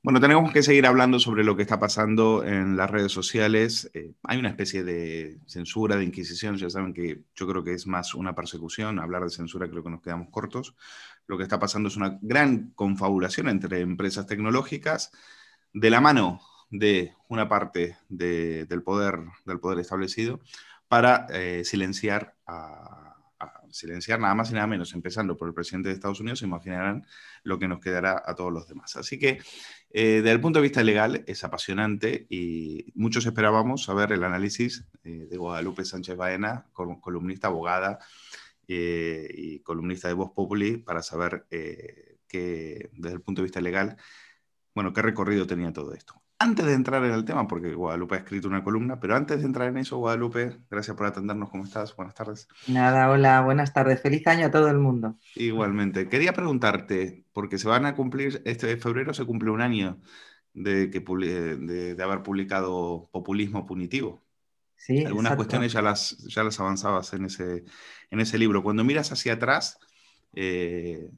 Bueno, tenemos que seguir hablando sobre lo que está pasando en las redes sociales. Hay una especie de censura, de inquisición. Ya saben que yo creo que es más una persecución. Hablar de censura creo que nos quedamos cortos. Lo que está pasando es una gran confabulación entre empresas tecnológicas de la mano de una parte del poder establecido para silenciar nada más y nada menos, empezando por el presidente de Estados Unidos. Se imaginarán lo que nos quedará a todos los demás. Así que desde el punto de vista legal es apasionante y muchos esperábamos saber el análisis de Guadalupe Sánchez Baena, columnista, abogada y columnista de Voz Populi, para saber desde el punto de vista legal, bueno, qué recorrido tenía todo esto. Antes de entrar en el tema, porque Guadalupe ha escrito una columna, pero antes de entrar en eso, Guadalupe, gracias por atendernos. ¿Cómo estás? Buenas tardes. Nada, hola, buenas tardes. Feliz año a todo el mundo. Igualmente, quería preguntarte, porque se van a cumplir, este febrero se cumple un año de haber publicado Populismo Punitivo. Sí, Algunas exacto. cuestiones ya las avanzabas en ese libro. Cuando miras hacia atrás, ¿qué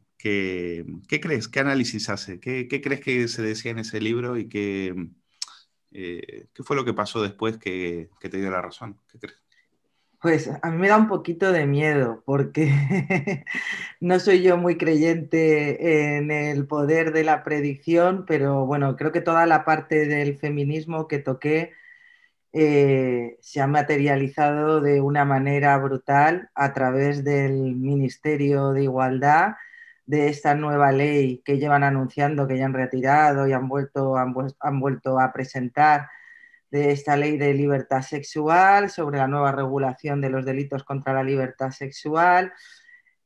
crees? ¿Qué análisis hace? ¿Qué crees que se decía en ese libro y qué fue lo que pasó después que te dio la razón? ¿Qué crees? Pues a mí me da un poquito de miedo porque no soy yo muy creyente en el poder de la predicción, pero bueno, creo que toda la parte del feminismo que toqué se ha materializado de una manera brutal a través del Ministerio de Igualdad, de esta nueva ley que llevan anunciando, que ya han retirado y han vuelto a presentar, de esta ley de libertad sexual, sobre la nueva regulación de los delitos contra la libertad sexual.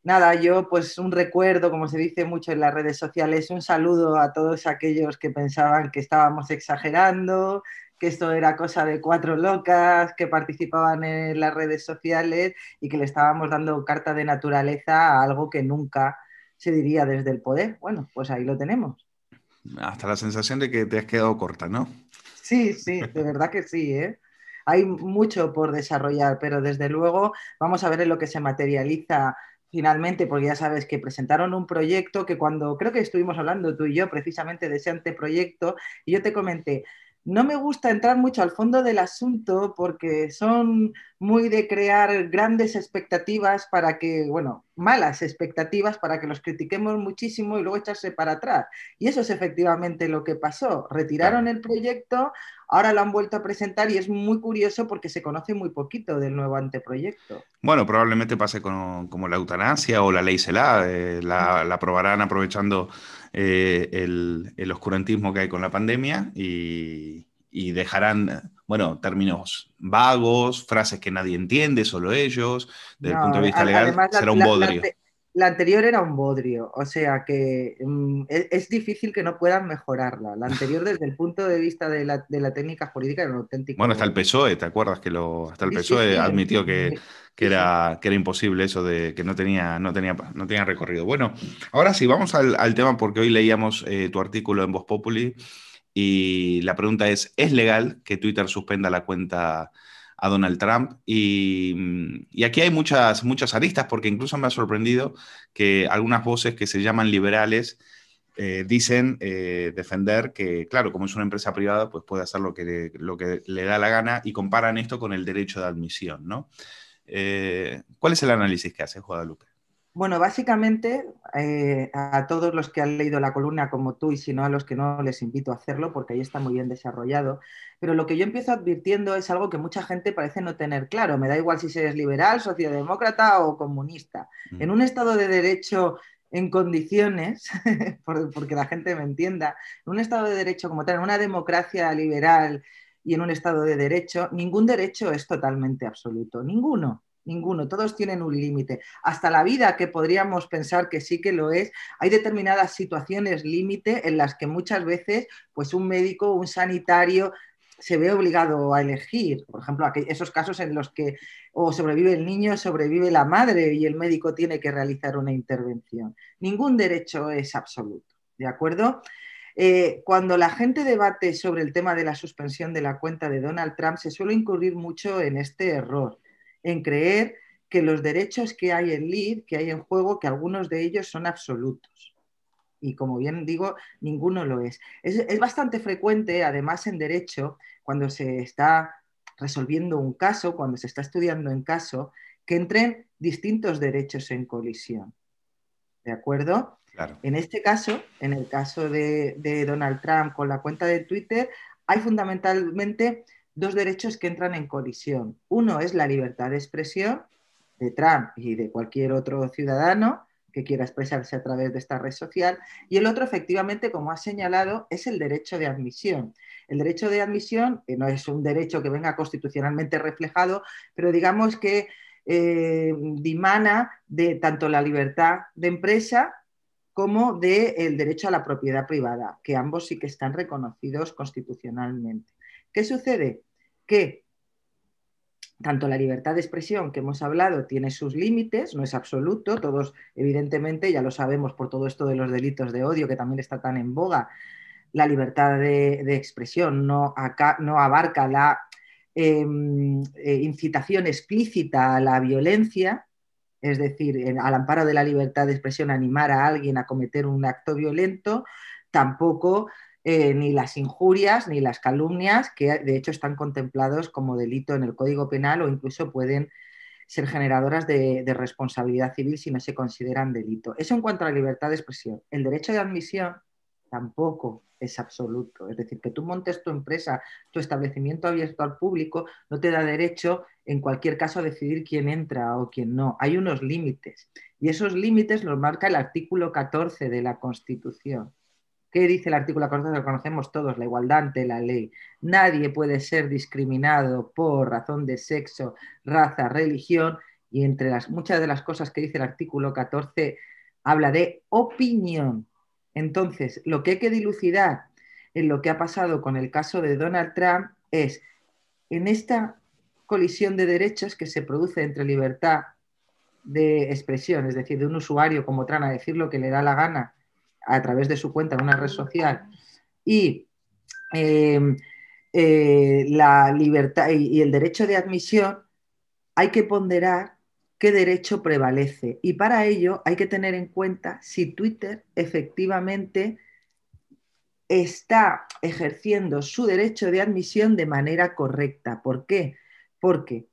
Nada, yo pues un recuerdo, como se dice mucho en las redes sociales, un saludo a todos aquellos que pensaban que estábamos exagerando, que esto era cosa de cuatro locas que participaban en las redes sociales y que le estábamos dando carta de naturaleza a algo que nunca se diría desde el poder. Bueno, pues ahí lo tenemos. Hasta la sensación de que te has quedado corta, ¿no? Sí, sí, de verdad que sí, ¿eh? Hay mucho por desarrollar, pero desde luego vamos a ver en lo que se materializa finalmente, porque ya sabes que presentaron un proyecto que cuando creo que estuvimos hablando tú y yo precisamente de ese anteproyecto, y yo te comenté, no me gusta entrar mucho al fondo del asunto porque son muy de crear grandes expectativas para que, bueno, malas expectativas para que los critiquemos muchísimo y luego echarse para atrás. Y eso es efectivamente lo que pasó. Retiraron Claro. el proyecto. Ahora lo han vuelto a presentar y es muy curioso porque se conoce muy poquito del nuevo anteproyecto. Bueno, probablemente pase como la eutanasia o la ley CELA. La aprobarán aprovechando el oscurantismo que hay con la pandemia y dejarán, bueno, términos vagos, frases que nadie entiende, solo ellos. Desde el No, punto de vista legal, además será un bodrio. la anterior era un bodrio, o sea que es difícil que no puedan mejorarla. La anterior desde el punto de vista de la técnica jurídica era un Bueno, hasta auténtico... el PSOE, ¿te acuerdas hasta el Sí, sí, PSOE sí, admitió que sí, sí. era imposible eso de que no tenía recorrido? Bueno, ahora sí, vamos al tema porque hoy leíamos tu artículo en Voz Populi y la pregunta ¿es legal que Twitter suspenda la cuenta a Donald Trump? Y aquí hay muchas aristas porque incluso me ha sorprendido que algunas voces que se llaman liberales dicen defender que, claro, como es una empresa privada, pues puede hacer lo que le da la gana y comparan esto con el derecho de admisión, ¿no? ¿Cuál es el análisis que hace Guadalupe? Bueno, básicamente a todos los que han leído la columna como tú y si no a los que no les invito a hacerlo porque ahí está muy bien desarrollado, pero lo que yo empiezo advirtiendo es algo que mucha gente parece no tener claro, me da igual si eres liberal, socialdemócrata o comunista. En Mm. un Estado de Derecho en condiciones, porque la gente me entienda, en un Estado de Derecho como tal, en una democracia liberal y en un Estado de Derecho, ningún derecho es totalmente absoluto, ninguno. Ninguno, todos tienen un límite. Hasta la vida, que podríamos pensar que sí que lo es, hay determinadas situaciones límite en las que muchas veces pues un médico, un sanitario se ve obligado a elegir. Por ejemplo, esos casos en los que o sobrevive el niño, sobrevive la madre y el médico tiene que realizar una intervención. Ningún derecho es absoluto, ¿de acuerdo? Cuando la gente debate sobre el tema de la suspensión de la cuenta de Donald Trump, se suele incurrir mucho en este error, en creer que los derechos que hay en juego, que algunos de ellos son absolutos. Y como bien digo, ninguno lo es. Es bastante frecuente, además en derecho, cuando se está resolviendo un caso, cuando se está estudiando un caso, que entren distintos derechos en colisión. ¿De acuerdo? Claro. En este caso, en el caso de Donald Trump con la cuenta de Twitter, hay fundamentalmente dos derechos que entran en colisión. Uno es la libertad de expresión de Trump y de cualquier otro ciudadano que quiera expresarse a través de esta red social, y el otro, efectivamente, como ha señalado, es el derecho de admisión. El derecho de admisión, que no es un derecho que venga constitucionalmente reflejado, pero digamos que dimana de tanto la libertad de empresa como del derecho a la propiedad privada, que ambos sí que están reconocidos constitucionalmente. ¿Qué sucede? Que tanto la libertad de expresión que hemos hablado tiene sus límites, no es absoluto, todos evidentemente ya lo sabemos por todo esto de los delitos de odio que también está tan en boga, la libertad de expresión no abarca la incitación explícita a la violencia, es decir, al amparo de la libertad de expresión animar a alguien a cometer un acto violento, tampoco ni las injurias ni las calumnias, que de hecho están contemplados como delito en el Código Penal o incluso pueden ser generadoras de responsabilidad civil si no se consideran delito. Eso en cuanto a la libertad de expresión. El derecho de admisión tampoco es absoluto. Es decir, que tú montes tu empresa, tu establecimiento abierto al público, no te da derecho en cualquier caso a decidir quién entra o quién no. Hay unos límites. Y esos límites los marca el artículo 14 de la Constitución. ¿Qué dice el artículo 14? Lo conocemos todos, la igualdad ante la ley. Nadie puede ser discriminado por razón de sexo, raza, religión, y entre muchas de las cosas que dice el artículo 14 habla de opinión. Entonces, lo que hay que dilucidar en lo que ha pasado con el caso de Donald Trump es, en esta colisión de derechos que se produce entre libertad de expresión, es decir, de un usuario como Trump a decir lo que le da la gana a través de su cuenta en una red social, y eh, la libertad y el derecho de admisión, hay que ponderar qué derecho prevalece. Y para ello hay que tener en cuenta si Twitter efectivamente está ejerciendo su derecho de admisión de manera correcta. ¿Por qué? Porque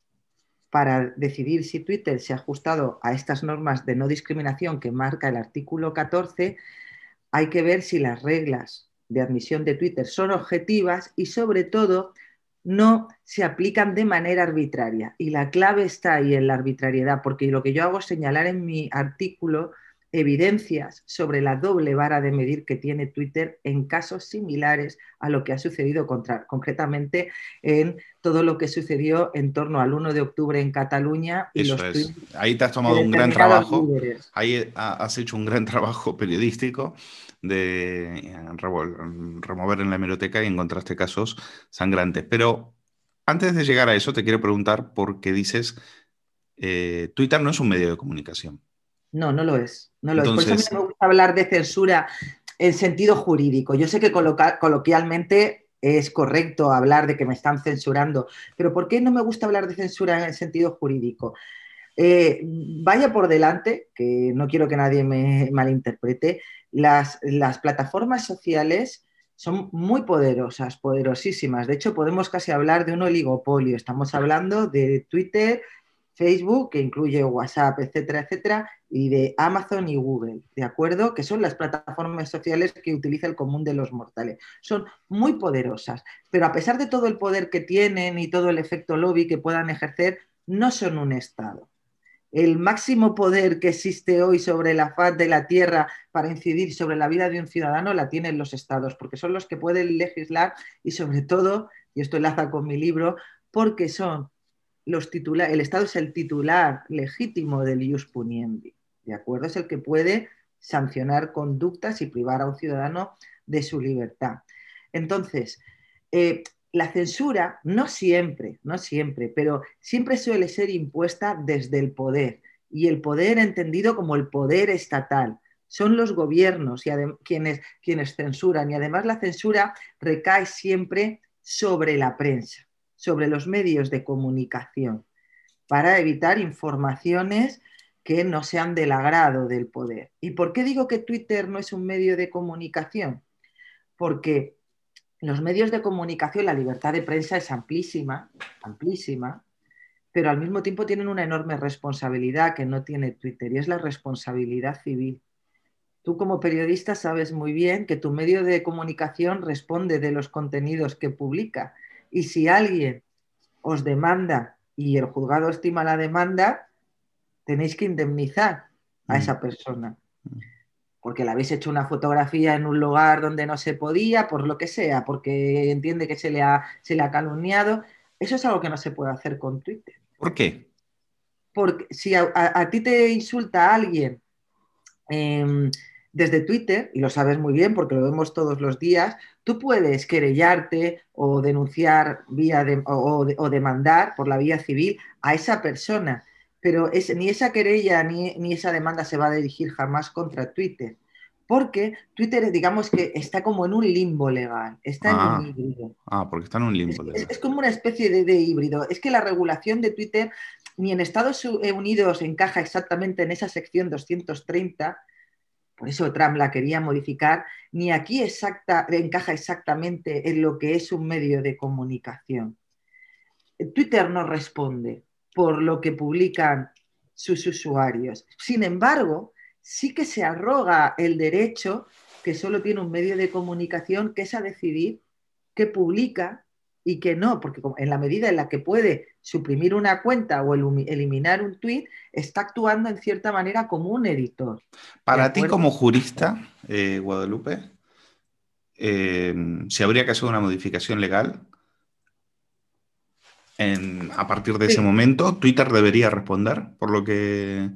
para decidir si Twitter se ha ajustado a estas normas de no discriminación que marca el artículo 14, hay que ver si las reglas de admisión de Twitter son objetivas y, sobre todo, no se aplican de manera arbitraria. Y la clave está ahí en la arbitrariedad, porque lo que yo hago es señalar en mi artículo evidencias sobre la doble vara de medir que tiene Twitter en casos similares a lo que ha sucedido concretamente en todo lo que sucedió en torno al 1 de octubre en Cataluña y Eso los es. tweets Ahí te has de tomado un gran determinados trabajo. líderes. Ahí has hecho un gran trabajo periodístico de remover en la hemeroteca y encontraste casos sangrantes. Pero antes de llegar a eso, te quiero preguntar por qué dices, Twitter no es un medio de comunicación. No, no lo es. No lo es. Por eso a mí no Entonces, me gusta hablar de censura en sentido jurídico. Yo sé que coloquialmente es correcto hablar de que me están censurando, pero ¿por qué no me gusta hablar de censura en el sentido jurídico? Vaya por delante, que no quiero que nadie me malinterprete, las plataformas sociales son muy poderosas, poderosísimas. De hecho, podemos casi hablar de un oligopolio. Estamos hablando de Twitter, Facebook, que incluye WhatsApp, etcétera, etcétera, y de Amazon y Google, ¿de acuerdo? Que son las plataformas sociales que utiliza el común de los mortales. Son muy poderosas, pero a pesar de todo el poder que tienen y todo el efecto lobby que puedan ejercer, no son un Estado. El máximo poder que existe hoy sobre la faz de la tierra para incidir sobre la vida de un ciudadano la tienen los estados, porque son los que pueden legislar y, sobre todo, y esto enlaza con mi libro, porque son el Estado es el titular legítimo del ius puniendi, ¿de acuerdo? Es el que puede sancionar conductas y privar a un ciudadano de su libertad. Entonces, la censura no siempre, pero siempre suele ser impuesta desde el poder, y el poder entendido como el poder estatal. Son los gobiernos y quienes censuran, y además la censura recae siempre sobre la prensa, sobre los medios de comunicación, para evitar informaciones que no sean del agrado del poder. ¿Y por qué digo que Twitter no es un medio de comunicación? Porque los medios de comunicación, la libertad de prensa es amplísima, amplísima, pero al mismo tiempo tienen una enorme responsabilidad que no tiene Twitter, y es la responsabilidad civil. Tú como periodista sabes muy bien que tu medio de comunicación responde de los contenidos que publica. Y si alguien os demanda y el juzgado estima la demanda, tenéis que indemnizar a Mm. esa persona. Porque le habéis hecho una fotografía en un lugar donde no se podía, por lo que sea, porque entiende que se le ha calumniado. Eso es algo que no se puede hacer con Twitter. ¿Por qué? Porque si a ti te insulta alguien eh, desde Twitter, y lo sabes muy bien porque lo vemos todos los días, tú puedes querellarte o denunciar o demandar por la vía civil a esa persona, pero ni esa querella ni esa demanda se va a dirigir jamás contra Twitter, porque Twitter, digamos que está como en un limbo legal, está en un Ah, híbrido. porque está en un Es, limbo es- legal. es como una especie de híbrido. Es que la regulación de Twitter ni en Estados Unidos encaja exactamente en esa sección 230, por eso Trump la quería modificar, ni aquí encaja exactamente en lo que es un medio de comunicación. Twitter no responde por lo que publican sus usuarios. Sin embargo, sí que se arroga el derecho que solo tiene un medio de comunicación, que es a decidir qué publica y qué no, porque en la medida en la que puede suprimir una cuenta o eliminar un tweet, está actuando en cierta manera como un editor. ¿De Para ti acuerdo? como jurista, Guadalupe, si habría que hacer una modificación legal, a partir de ese Sí. momento, Twitter debería responder por lo que...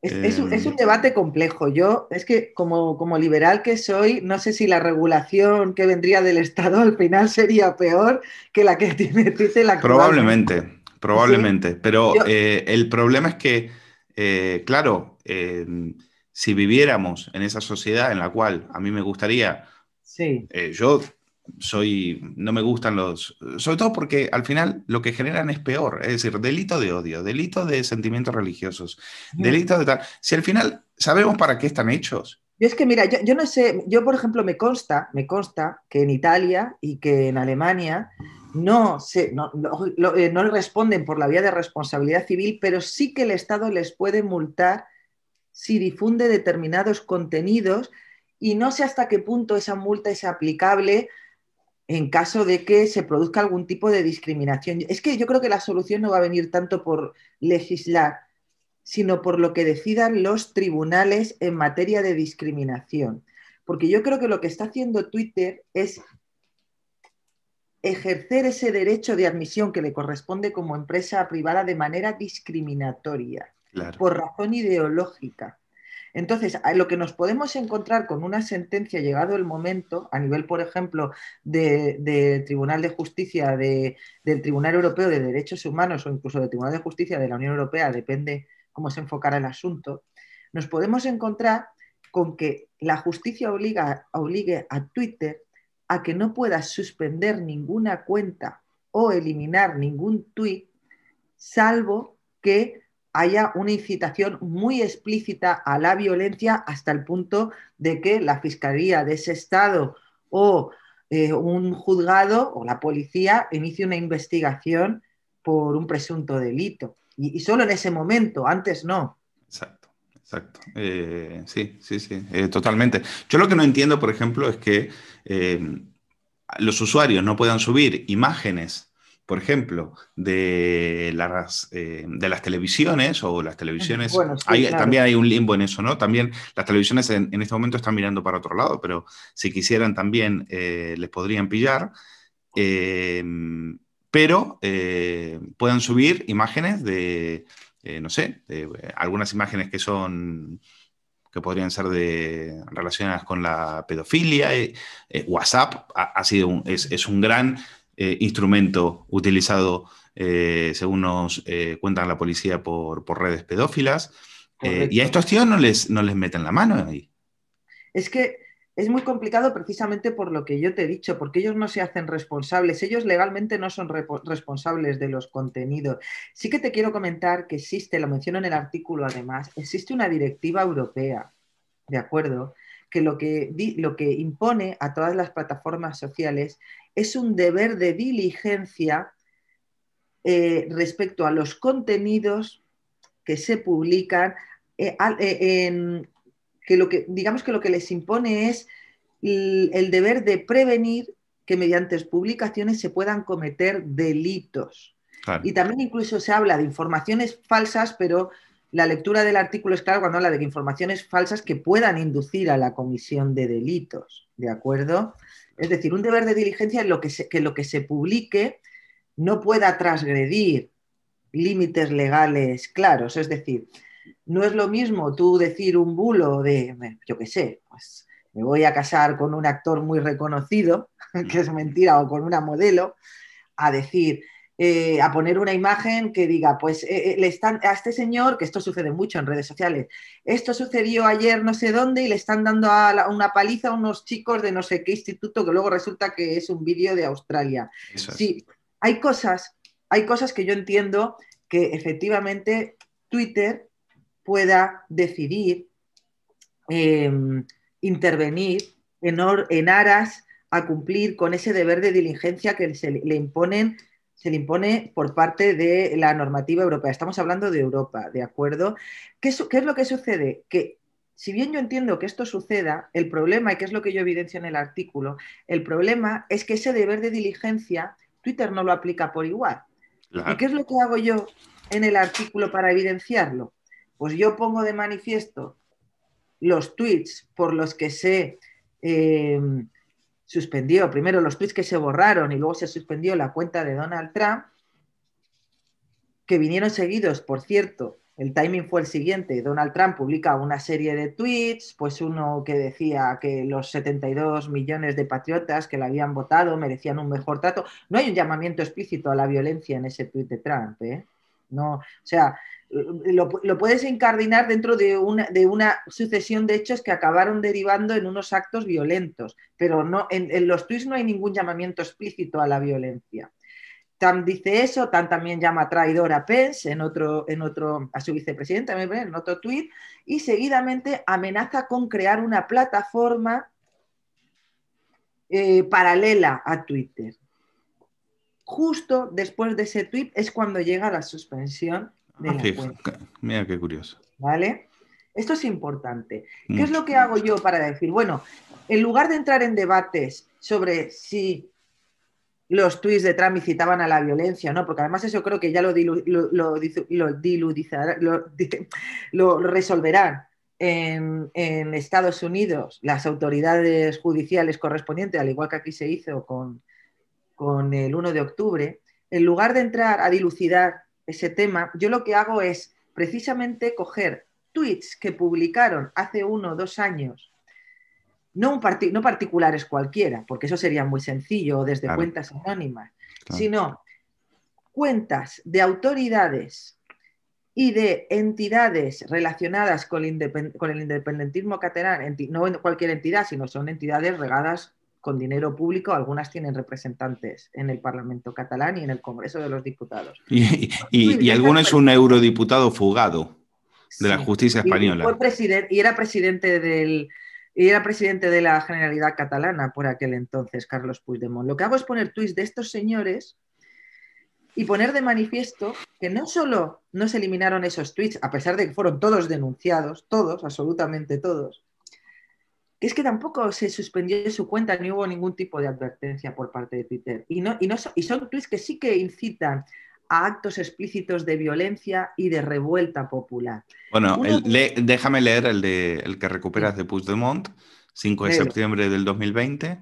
Es un debate complejo. Yo, es que como liberal que soy, no sé si la regulación que vendría del Estado al final sería peor que la que tiene Twitter actualmente. Probablemente, Sí, probablemente, pero yo, el problema es que, claro, si viviéramos en esa sociedad en la cual a mí me gustaría, sí. yo no me gustan sobre todo porque al final lo que generan es peor, es decir, delito de odio, delito de sentimientos religiosos, delito de tal. Si al final sabemos para qué están hechos. Yo es que, mira, yo no sé, yo por ejemplo me consta que en Italia y que en Alemania no responden por la vía de responsabilidad civil, pero sí que el Estado les puede multar si difunde determinados contenidos, y no sé hasta qué punto esa multa es aplicable en caso de que se produzca algún tipo de discriminación. Es que yo creo que la solución no va a venir tanto por legislar, sino por lo que decidan los tribunales en materia de discriminación. Porque yo creo que lo que está haciendo Twitter es ejercer ese derecho de admisión que le corresponde como empresa privada de manera discriminatoria, Claro. por razón ideológica. Entonces, lo que nos podemos encontrar con una sentencia llegado el momento, a nivel, por ejemplo, del Tribunal de Justicia, del Tribunal Europeo de Derechos Humanos o incluso del Tribunal de Justicia de la Unión Europea, depende cómo se enfocara el asunto, nos podemos encontrar con que la justicia obligue a Twitter a que no pueda suspender ninguna cuenta o eliminar ningún tweet, salvo que haya una incitación muy explícita a la violencia, hasta el punto de que la fiscalía de ese estado o un juzgado o la policía inicie una investigación por un presunto delito. Y solo en ese momento, antes no. Exacto, exacto. Sí, sí, sí, totalmente. Yo lo que no entiendo, por ejemplo, es que los usuarios no puedan subir imágenes, por ejemplo, de las televisiones o las televisiones. Bueno, sí, claro. También hay un limbo en eso, ¿no? También las televisiones en este momento están mirando para otro lado, pero si quisieran también les podrían pillar. eh, pero puedan subir imágenes no sé, algunas imágenes que podrían ser relacionadas con la pedofilia. WhatsApp ha sido es un gran instrumento utilizado, según nos cuentan la policía, por redes pedófilas. Y a Correcto. estos tíos no les meten la mano ahí. Es que Es muy complicado precisamente por lo que yo te he dicho, porque ellos no se hacen responsables, ellos legalmente no son responsables de los contenidos. Sí que te quiero comentar que existe, lo menciono en el artículo además, existe una directiva europea, ¿de acuerdo? Que lo que impone a todas las plataformas sociales es un deber de diligencia respecto a los contenidos que se publican, que digamos que lo que les impone es el deber de prevenir que mediante publicaciones se puedan cometer delitos. Claro. Y también incluso se habla de informaciones falsas, pero la lectura del artículo es clara cuando habla de que informaciones falsas que puedan inducir a la comisión de delitos, ¿de acuerdo? Es decir, un deber de diligencia en que lo que se publique no pueda transgredir límites legales claros. Es decir, no es lo mismo tú decir un bulo de, yo qué sé, pues me voy a casar con un actor muy reconocido, que es mentira, o con una modelo, a decir, a poner una imagen que diga, pues le están a este señor, que esto sucede mucho en redes sociales, esto sucedió ayer no sé dónde y le están dando una paliza a unos chicos de no sé qué instituto que luego resulta que es un vídeo de Australia. Eso es. Sí, hay cosas que yo entiendo que efectivamente Twitter pueda decidir eh, intervenir en aras a cumplir con ese deber de diligencia que se le impone por parte de la normativa europea. Estamos hablando de Europa, ¿de acuerdo? ¿Qué es lo que sucede? Que si bien yo entiendo que esto suceda, el problema, y que es lo que yo evidencio en el artículo, el problema es que ese deber de diligencia Twitter no lo aplica por igual. ¿Y Claro. qué es lo que hago yo en el artículo para evidenciarlo? Pues yo pongo de manifiesto los tweets por los que se suspendió, primero los tweets que se borraron y luego se suspendió la cuenta de Donald Trump, que vinieron seguidos, por cierto, el timing fue el siguiente, Donald Trump publica una serie de tweets, pues uno que decía que los 72 millones de patriotas que le habían votado merecían un mejor trato. No hay un llamamiento explícito a la violencia en ese tweet de Trump, ¿eh? No, o sea, lo puedes incardinar dentro de una sucesión de hechos que acabaron derivando en unos actos violentos, pero no, en los tweets no hay ningún llamamiento explícito a la violencia. Tam dice eso, Tam también llama traidor a Pence a su vicepresidente, en otro tuit, y seguidamente amenaza con crear una plataforma paralela a Twitter. Justo después de ese tuit es cuando llega la suspensión de la cuenta. Mira qué curioso. ¿Vale? Esto es importante. Mucho. ¿Qué es lo que hago yo para decir? Bueno, en lugar de entrar en debates sobre si los tuits de Trump incitaban a la violencia, ¿no? Porque además eso creo que ya lo resolverán en Estados Unidos las autoridades judiciales correspondientes, al igual que aquí se hizo con el 1 de octubre. En lugar de entrar a dilucidar ese tema, yo lo que hago es precisamente coger tweets que publicaron hace 1 o 2 años, no particulares cualquiera, porque eso sería muy sencillo, desde Claro. cuentas anónimas, Claro. sino cuentas de autoridades y de entidades relacionadas con el independentismo catalán, no cualquier entidad, sino son entidades regadas con dinero público, algunas tienen representantes en el Parlamento catalán y en el Congreso de los Diputados. Y alguno es un eurodiputado fugado de la justicia española. Y era presidente de la Generalidad catalana por aquel entonces, Carlos Puigdemont. Lo que hago es poner tuits de estos señores y poner de manifiesto que no solo no se eliminaron esos tweets, a pesar de que fueron todos denunciados, todos, absolutamente todos, que es que tampoco se suspendió su cuenta ni hubo ningún tipo de advertencia por parte de Twitter. Y son tweets que sí que incitan a actos explícitos de violencia y de revuelta popular. Bueno, déjame leer el que recuperas de Puigdemont, 5 de septiembre del 2020.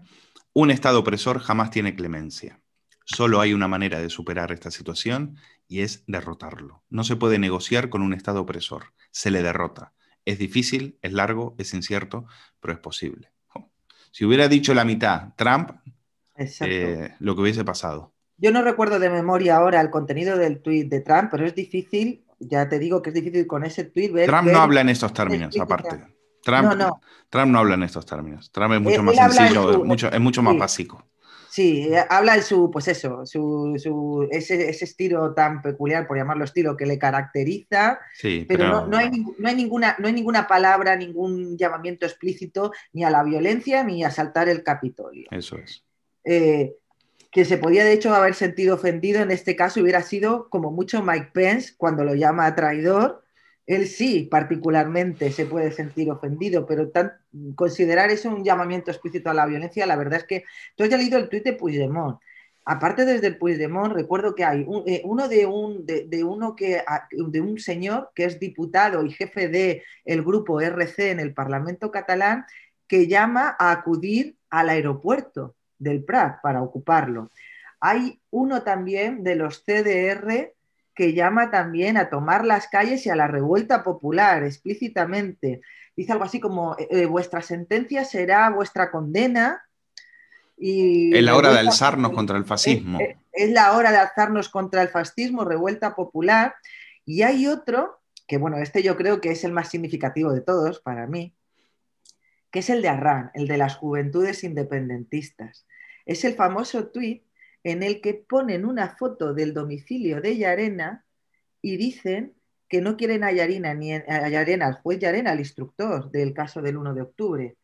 Un Estado opresor jamás tiene clemencia. Solo hay una manera de superar esta situación y es derrotarlo. No se puede negociar con un Estado opresor. Se le derrota. Es difícil, es largo, es incierto, pero es posible. Si hubiera dicho la mitad Trump, lo que hubiese pasado. Yo no recuerdo de memoria ahora el contenido del tuit de Trump, pero es difícil, ya te digo que es difícil con ese tuit ver... Trump no habla en estos términos, aparte. Trump, No, no. Trump no habla en estos términos. Trump es mucho más Él habla en sencillo, su... es mucho más Sí, básico. sí, habla en su, pues eso, ese estilo tan peculiar, por llamarlo estilo, que le caracteriza, Sí, pero pero no hay ninguna palabra, ningún llamamiento explícito ni a la violencia ni a saltar el Capitolio. eso es. Eh, que se podía de hecho haber sentido ofendido en este caso hubiera sido como mucho Mike Pence cuando lo llama traidor. Él sí, particularmente, se puede sentir ofendido, pero considerar eso un llamamiento explícito a la violencia, la verdad es que tú has ya leído el tuit de Puigdemont. Aparte desde el Puigdemont, recuerdo que hay uno de un señor que es diputado y jefe del grupo RC en el Parlamento catalán que llama a acudir al aeropuerto del Prat para ocuparlo. Hay uno también de los CDR que llama también a tomar las calles y a la revuelta popular explícitamente. Dice algo así como, vuestra sentencia será vuestra condena Es y la hora de revuelta alzarnos contra el fascismo. es la hora de alzarnos contra el fascismo, revuelta popular. Y hay otro, que bueno, este yo creo que es el más significativo de todos para mí, que es el de Arran, el de las juventudes independentistas. Es el famoso tuit en el que ponen una foto del domicilio de Llarena y dicen que no quieren a Llarena, ni a Llarena, al juez Llarena, al instructor del caso del 1 de octubre,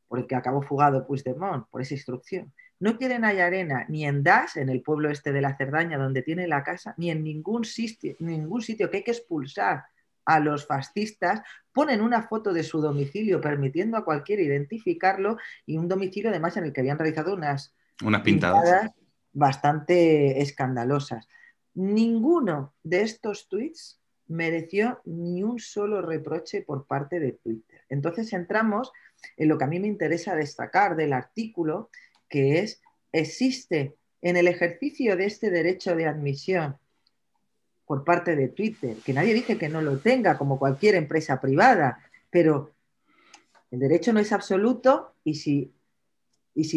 por el que acabó fugado Puigdemont, por esa instrucción. No quieren a Llarena ni en Das, en el pueblo este de la Cerdaña, donde tiene la casa, ni en ningún sitio que hay que expulsar a los fascistas, ponen una foto de su domicilio permitiendo a cualquiera identificarlo y un domicilio además en el que habían realizado unas Unas pintadas. pintadas bastante escandalosas. Ninguno de estos tweets mereció ni un solo reproche por parte de Twitter. Entonces entramos en lo que a mí me interesa destacar del artículo, que es, existe en el ejercicio de este derecho de admisión por parte de Twitter, que nadie dice que no lo tenga, como cualquier empresa privada, pero el derecho no es absoluto y si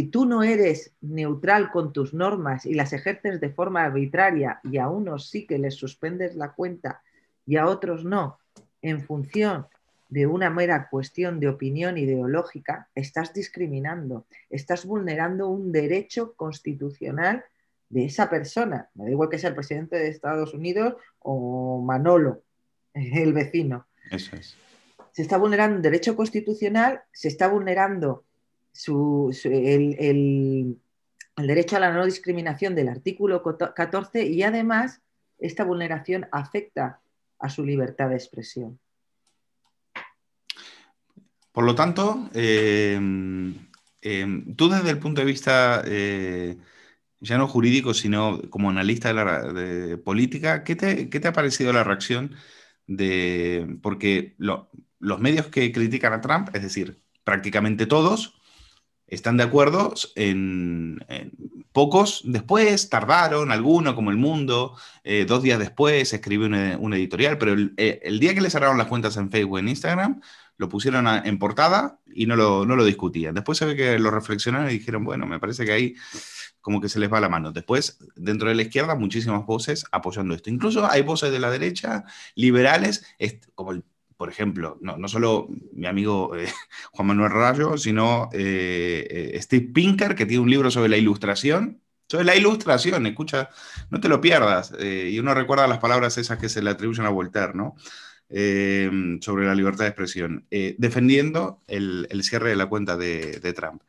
tú no eres neutral con tus normas y las ejerces de forma arbitraria y a unos sí que les suspendes la cuenta y a otros no, en función de una mera cuestión de opinión ideológica, estás discriminando, estás vulnerando un derecho constitucional de esa persona. Me da igual que sea el presidente de Estados Unidos o Manolo, el vecino. Eso es. Se está vulnerando un derecho constitucional, se está vulnerando el derecho a la no discriminación del artículo 14 y además esta vulneración afecta a su libertad de expresión. Por lo tanto, tú desde el punto de vista ya no jurídico, sino como analista de política, ¿qué te ha parecido la reacción de... Porque los medios que critican a Trump, es decir, prácticamente todos, están de acuerdo en pocos después, tardaron, alguno como El Mundo, 2 días después escribió un editorial, pero el día que le cerraron las cuentas en Facebook, en Instagram, lo pusieron en portada y no lo discutían. Después se ve que lo reflexionaron y dijeron, bueno, me parece que ahí como que se les va la mano. Después, dentro de la izquierda, muchísimas voces apoyando esto. Incluso hay voces de la derecha, liberales, como por ejemplo, no solo mi amigo Juan Manuel Rayo, sino Steve Pinker, que tiene un libro sobre la ilustración. Sobre la ilustración, escucha, no te lo pierdas. Y uno recuerda las palabras esas que se le atribuyen a Voltaire, ¿no? Sobre la libertad de expresión, defendiendo el cierre de la cuenta de Trump.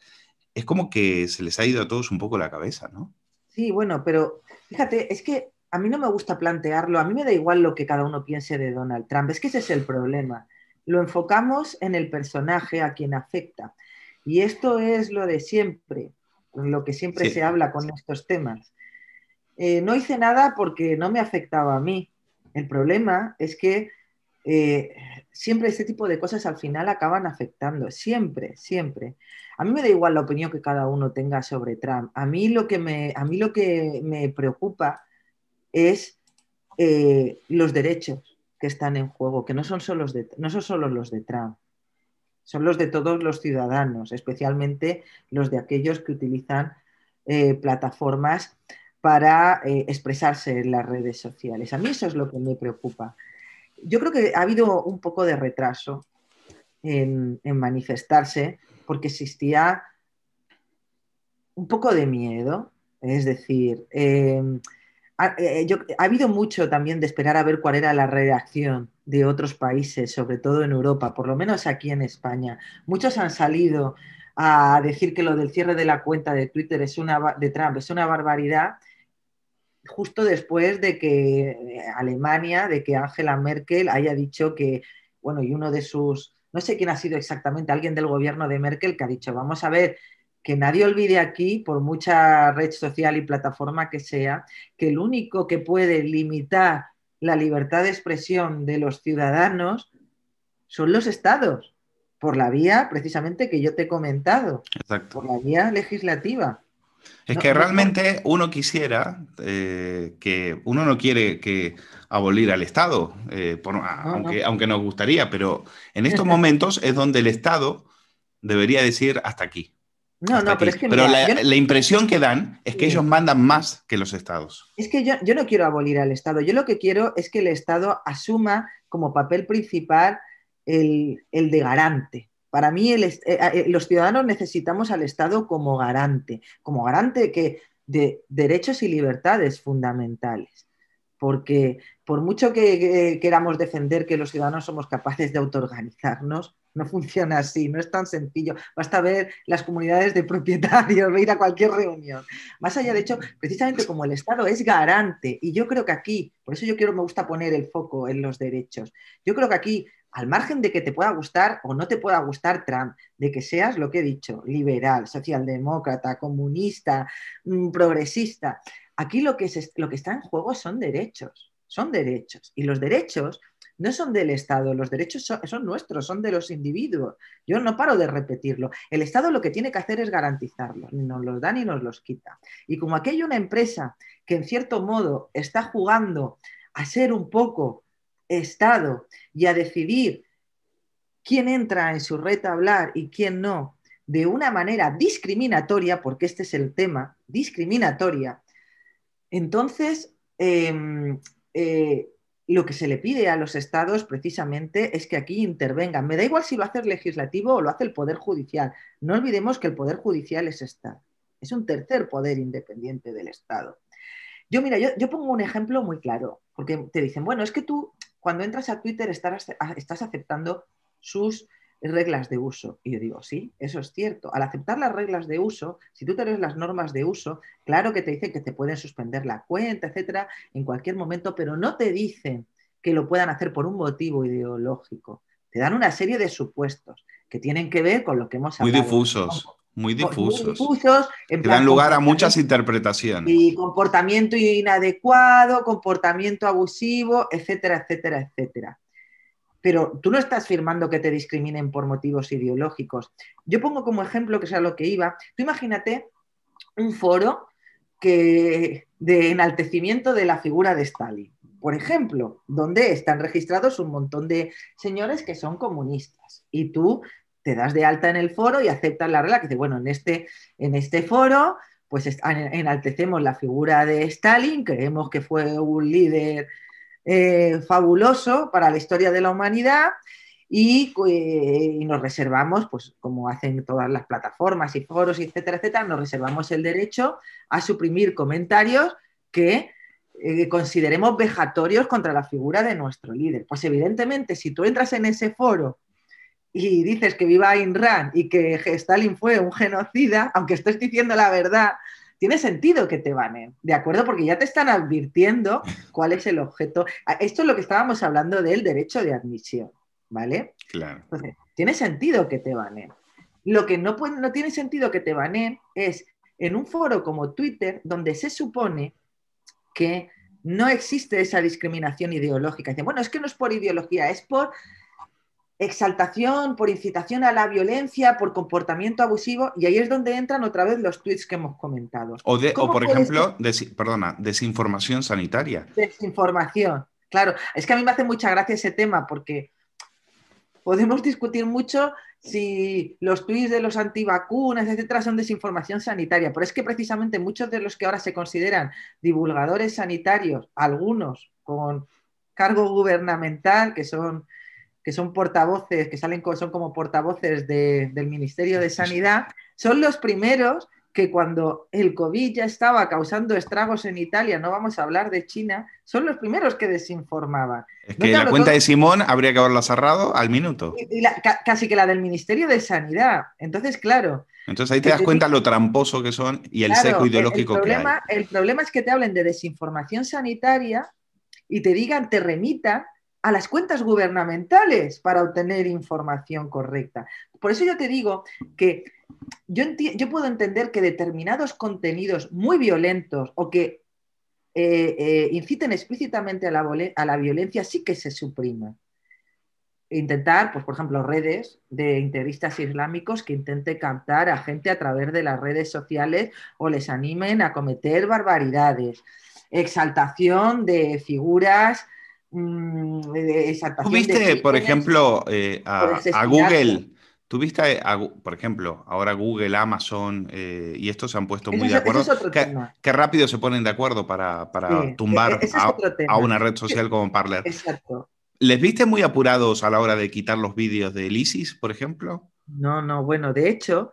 Es como que se les ha ido a todos un poco la cabeza, ¿no? Sí, bueno, pero fíjate, es que a mí no me gusta plantearlo, a mí me da igual lo que cada uno piense de Donald Trump, es que ese es el problema. Lo enfocamos en el personaje a quien afecta. Y esto es lo de siempre, lo que siempre se Sí, habla con estos temas. No hice nada porque no me afectaba a mí. El problema es que eh, siempre este tipo de cosas al final acaban afectando, siempre, siempre. A mí me da igual la opinión que cada uno tenga sobre Trump. A mí lo que me preocupa es los derechos que están en juego, que no son solo los de Trump, son los de todos los ciudadanos, especialmente los de aquellos que utilizan plataformas para expresarse en las redes sociales. A mí eso es lo que me preocupa. Yo creo que ha habido un poco de retraso en manifestarse porque existía un poco de miedo. Es decir, ha habido mucho también de esperar a ver cuál era la reacción de otros países, sobre todo en Europa, por lo menos aquí en España. Muchos han salido a decir que lo del cierre de la cuenta de Twitter de Trump es una barbaridad, justo después de que Alemania, de que Angela Merkel haya dicho que, bueno, y uno de sus, no sé quién ha sido exactamente, alguien del gobierno de Merkel que ha dicho, vamos a ver, que nadie olvide aquí, por mucha red social y plataforma que sea, que el único que puede limitar la libertad de expresión de los ciudadanos son los estados, por la vía precisamente que yo te he comentado, Exacto. por la vía legislativa. Es No, que no, no. realmente uno quisiera que uno no quiere que abolir al Estado, No, no. aunque nos gustaría, pero en estos momentos es donde el Estado debería decir hasta aquí, No, hasta no, pero aquí. es que Pero mira, yo no, la impresión que dan es que ellos sí. mandan más que los Estados. Es que yo no quiero abolir al Estado. Yo lo que quiero es que el Estado asuma como papel principal el de garante. Para mí, los ciudadanos necesitamos al Estado como garante de derechos y libertades fundamentales. Porque por mucho que queramos defender que los ciudadanos somos capaces de autoorganizarnos, no funciona así, no es tan sencillo. Basta ver las comunidades de propietarios, ir a cualquier reunión. Más allá, de hecho, precisamente como el Estado es garante, y yo creo que aquí, por eso me gusta poner el foco en los derechos, yo creo que aquí, al margen de que te pueda gustar o no te pueda gustar Trump, de que seas lo que he dicho, liberal, socialdemócrata, comunista, progresista, aquí lo que está en juego son derechos, y los derechos no son del Estado, los derechos son nuestros, son de los individuos. Yo no paro de repetirlo. El Estado lo que tiene que hacer es garantizarlos, ni nos los da ni nos los quita. Y como aquí hay una empresa que en cierto modo está jugando a ser un poco Estado y a decidir quién entra en su red a hablar y quién no, de una manera discriminatoria, porque este es el tema, discriminatoria, entonces, eh, lo que se le pide a los estados precisamente es que aquí intervengan. Me da igual si lo hace el legislativo o lo hace el Poder Judicial. No olvidemos que el Poder Judicial es Estado. Es un tercer poder independiente del Estado. Mira, yo pongo un ejemplo muy claro, porque te dicen, bueno, es que tú cuando entras a Twitter estás aceptando sus reglas de uso. Y yo digo, sí, eso es cierto. Al aceptar las reglas de uso, si tú te lees las normas de uso, claro que te dicen que te pueden suspender la cuenta, etcétera, en cualquier momento, pero no te dicen que lo puedan hacer por un motivo ideológico. Te dan una serie de supuestos que tienen que ver con lo que hemos Muy hablado. difusos, muy Muy difusos, difusos, en que dan plan lugar a muchas comportamiento y interpretaciones. comportamiento inadecuado, comportamiento abusivo, etcétera, etcétera, etcétera. Pero tú no estás firmando que te discriminen por motivos ideológicos. Yo pongo como ejemplo, que es a lo que iba, tú imagínate un foro de enaltecimiento de la figura de Stalin, por ejemplo, donde están registrados un montón de señores que son comunistas y tú te das de alta en el foro y aceptas la regla que dice, bueno, en este foro pues enaltecemos la figura de Stalin, creemos que fue un líder fabuloso para la historia de la humanidad y nos reservamos, pues como hacen todas las plataformas y foros, etcétera, etcétera, nos reservamos el derecho a suprimir comentarios que consideremos vejatorios contra la figura de nuestro líder. Pues evidentemente, si tú entras en ese foro y dices que viva Ayn Rand y que Stalin fue un genocida, aunque estés diciendo la verdad, tiene sentido que te banen, ¿de acuerdo? Porque ya te están advirtiendo cuál es el objeto. Esto es lo que estábamos hablando del derecho de admisión, ¿vale? Claro. Entonces, tiene sentido que te banen. Lo que no tiene sentido que te banen es en un foro como Twitter, donde se supone que no existe esa discriminación ideológica. Dicen, bueno, es que no es por ideología, es por exaltación, por incitación a la violencia, por comportamiento abusivo, y ahí es donde entran otra vez los tweets que hemos comentado. O ¿Cómo por puedes ejemplo, desinformación sanitaria. desinformación? Claro, es que a mí me hace mucha gracia ese tema porque podemos discutir mucho si los tweets de los antivacunas, etcétera, son desinformación sanitaria, pero es que precisamente muchos de los que ahora se consideran divulgadores sanitarios, algunos con cargo gubernamental, que son que son portavoces, que son como portavoces del Ministerio de Sanidad, son los primeros que cuando el COVID ya estaba causando estragos en Italia, no vamos a hablar de China, son los primeros que desinformaban. Es No que te la hablo cuenta todo, de Simón habría que haberla cerrado al minuto. casi que la del Ministerio de Sanidad. Entonces, claro, Entonces ahí te que das te cuenta lo tramposo que son y el sesgo claro, ideológico que hay. el problema es que te hablen de desinformación sanitaria y te digan, te remitan a las cuentas gubernamentales para obtener información correcta. Por eso yo te digo que yo puedo entender que determinados contenidos muy violentos o que inciten explícitamente a la violencia sí que se supriman. Intentar, pues por ejemplo, redes de integristas islámicos que intenten captar a gente a través de las redes sociales o les animen a cometer barbaridades. Exaltación de figuras, ¿Tú exaltación de viste, por crímenes ejemplo, por a asesinato. Google? ¿Tú viste, por ejemplo, ahora Google, Amazon y estos se han puesto muy de Ese acuerdo? es otro ¿Qué, tema. qué rápido se ponen de acuerdo Sí, para tumbar ese es otro a tema. una red social como Parler? Exacto. ¿Les viste muy apurados a la hora de quitar los vídeos del ISIS, por ejemplo? No, no, bueno, de hecho,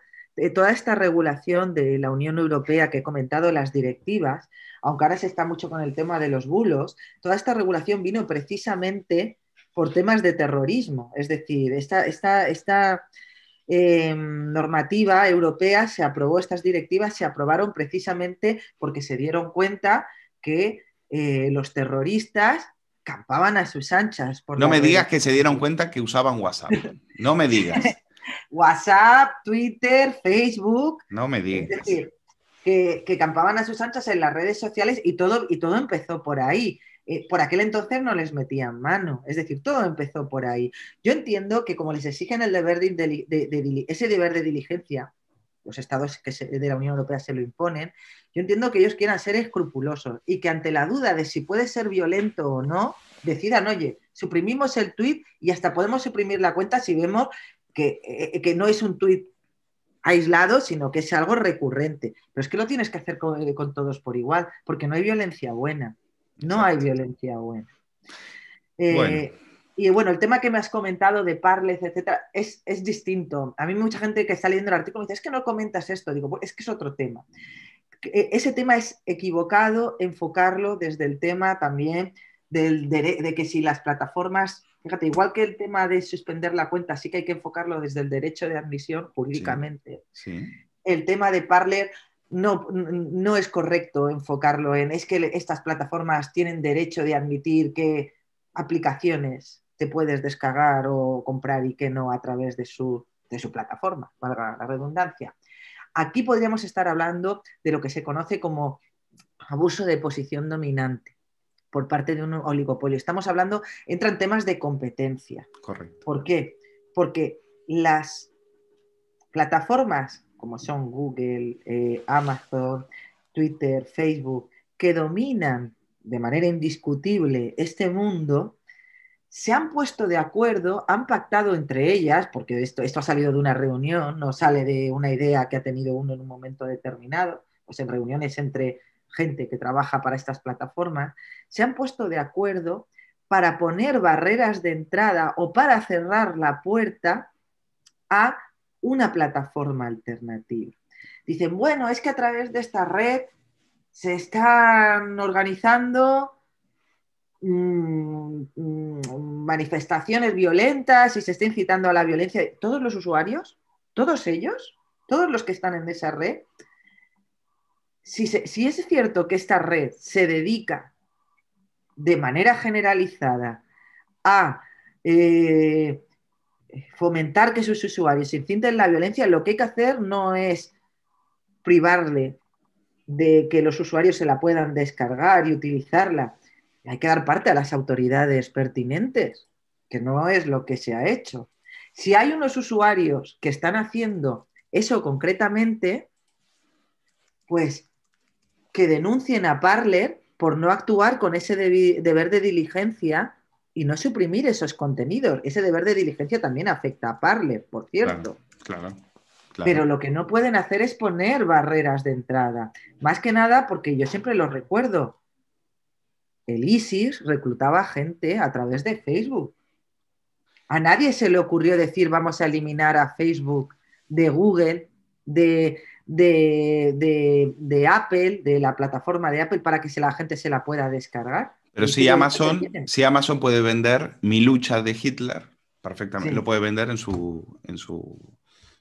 toda esta regulación de la Unión Europea que he comentado, las directivas, aunque ahora se está mucho con el tema de los bulos, toda esta regulación vino precisamente por temas de terrorismo. Es decir, esta normativa europea se aprobó, estas directivas se aprobaron precisamente porque se dieron cuenta que los terroristas campaban a sus anchas por No las me redes digas que se dieron sociales. cuenta que usaban WhatsApp. No me digas. WhatsApp, Twitter, Facebook, No me es digas. decir, que campaban a sus anchas en las redes sociales y todo empezó por ahí. Por aquel entonces no les metían mano, es decir, todo empezó por ahí. Yo entiendo que como les exigen el deber ese deber de diligencia, los estados de la Unión Europea se lo imponen, yo entiendo que ellos quieran ser escrupulosos y que ante la duda de si puede ser violento o no, decidan, oye, suprimimos el tuit y hasta podemos suprimir la cuenta si vemos que no es un tuit aislado, sino que es algo recurrente. Pero es que lo tienes que hacer con todos por igual, porque no hay violencia buena. No hay Exacto. violencia buena. Bueno, Eh, y bueno, el tema que me has comentado de Parles, etcétera, es distinto. A mí mucha gente que está leyendo el artículo me dice, es que no comentas esto. Digo, pues es que es otro tema. Ese tema es equivocado enfocarlo desde el tema también de que si las plataformas, fíjate, igual que el tema de suspender la cuenta, sí que hay que enfocarlo desde el derecho de admisión sí, jurídicamente. sí. El tema de Parler no es correcto enfocarlo en, es que estas plataformas tienen derecho de admitir que aplicaciones te puedes descargar o comprar y que no a través de su plataforma, valga la redundancia. Aquí podríamos estar hablando de lo que se conoce como abuso de posición dominante por parte de un oligopolio. Estamos hablando, entran temas de competencia. Correcto. ¿Por qué? Porque las plataformas como son Google, Amazon, Twitter, Facebook, que dominan de manera indiscutible este mundo, se han puesto de acuerdo, han pactado entre ellas, porque esto ha salido de una reunión, no sale de una idea que ha tenido uno en un momento determinado, pues en reuniones entre gente que trabaja para estas plataformas, se han puesto de acuerdo para poner barreras de entrada o para cerrar la puerta a una plataforma alternativa. Dicen, bueno, es que a través de esta red se están organizando manifestaciones violentas y se está incitando a la violencia. Todos los usuarios, todos ellos, todos los que están en esa red, si es cierto que esta red se dedica de manera generalizada a fomentar que sus usuarios se inciten la violencia, lo que hay que hacer no es privarle de que los usuarios se la puedan descargar y utilizarla. Hay que dar parte a las autoridades pertinentes, que no es lo que se ha hecho. Si hay unos usuarios que están haciendo eso concretamente, pues que denuncien a Parler por no actuar con ese deber de diligencia y no suprimir esos contenidos. Ese deber de diligencia también afecta a Parler, por Claro, cierto. claro, Pero claro. lo que no pueden hacer es poner barreras de entrada. Más que nada porque yo siempre lo recuerdo. El ISIS reclutaba gente a través de Facebook. A nadie se le ocurrió decir vamos a eliminar a Facebook de Google, de Apple, de la plataforma de Apple, para que la gente se la pueda descargar. Pero ¿Y qué beneficio tienen? Si Amazon puede vender Mi lucha de Hitler, perfectamente, lo Sí. puede vender en su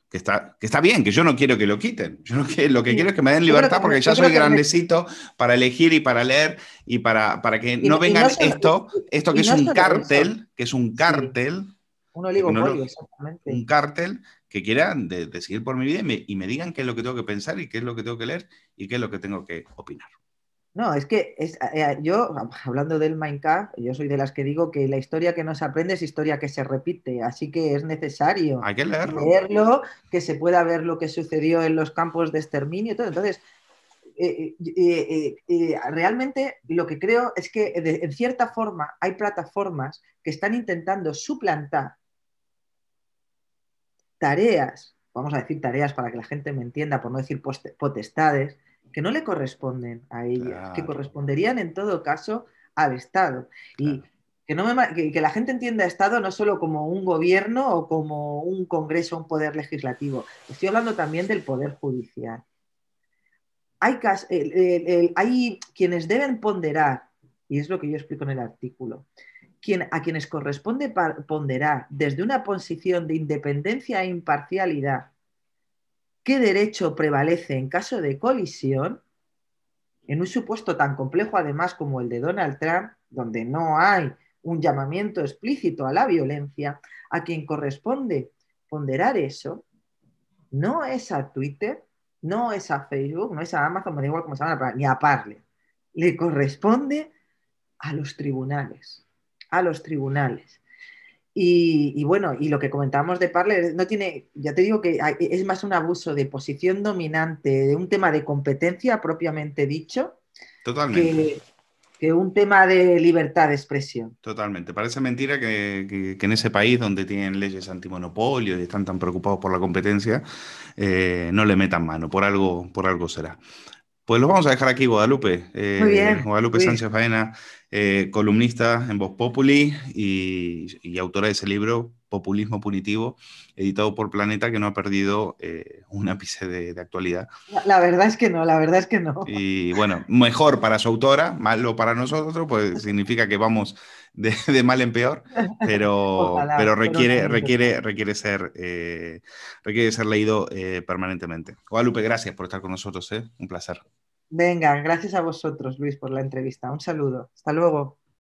que está bien, que yo no quiero que lo quiten. Yo no quiero, lo que quiero Sí. es que me den Yo creo libertad que, porque ya yo soy creo que grandecito para elegir y para leer y para que no y no vengan solo, esto y no solo eso. que es un Sí, cártel un oligopolio, tecnológico, exactamente. un cártel que quieran de seguir por mi vida y me digan qué es lo que tengo que pensar y qué es lo que tengo que leer y qué es lo que tengo que opinar. No, es que yo, hablando del Minecraft, yo soy de las que digo que la historia que no se aprende es historia que se repite, así que es necesario Hay que leerlo. leerlo, que se pueda ver lo que sucedió en los campos de exterminio y todo. Entonces, realmente lo que creo es que en cierta forma hay plataformas que están intentando suplantar tareas, vamos a decir tareas para que la gente me entienda, por no decir potestades, que no le corresponden a ellas, que Claro, corresponderían en todo caso al Estado. Y claro. que la gente entienda Estado no solo como un gobierno o como un Congreso, un poder legislativo. Estoy hablando también del poder judicial. Hay quienes deben ponderar, y es lo que yo explico en el artículo, a quienes corresponde ponderar desde una posición de independencia e imparcialidad qué derecho prevalece en caso de colisión, en un supuesto tan complejo además como el de Donald Trump, donde no hay un llamamiento explícito a la violencia, a quien corresponde ponderar eso, no es a Twitter, no es a Facebook, no es a Amazon, me da igual cómo se llama, ni a Parler. Le corresponde a los tribunales, a los tribunales. Y bueno, y lo que comentábamos de Parler, no tiene, ya te digo que es más un abuso de posición dominante, de un tema de competencia propiamente dicho, Totalmente. que, que un tema de libertad de expresión. Totalmente. Parece mentira que en ese país donde tienen leyes antimonopolio y están tan preocupados por la competencia, no le metan mano. Por algo será. Pues lo vamos a dejar aquí, Guadalupe. Muy bien, Guadalupe Luis. Sánchez Baena, columnista en Voz Populi y autora de ese libro, Populismo Punitivo, editado por Planeta, que no ha perdido un ápice de actualidad. La verdad es que no, la verdad es que no. Y bueno, mejor para su autora, malo para nosotros, pues significa que vamos de mal en peor, Ojalá pero fuera una anécdota. requiere ser leído permanentemente. Guadalupe, gracias por estar con nosotros, ¿eh? Un placer. Venga, gracias a vosotros, Luis, por la entrevista. Un saludo. Hasta luego.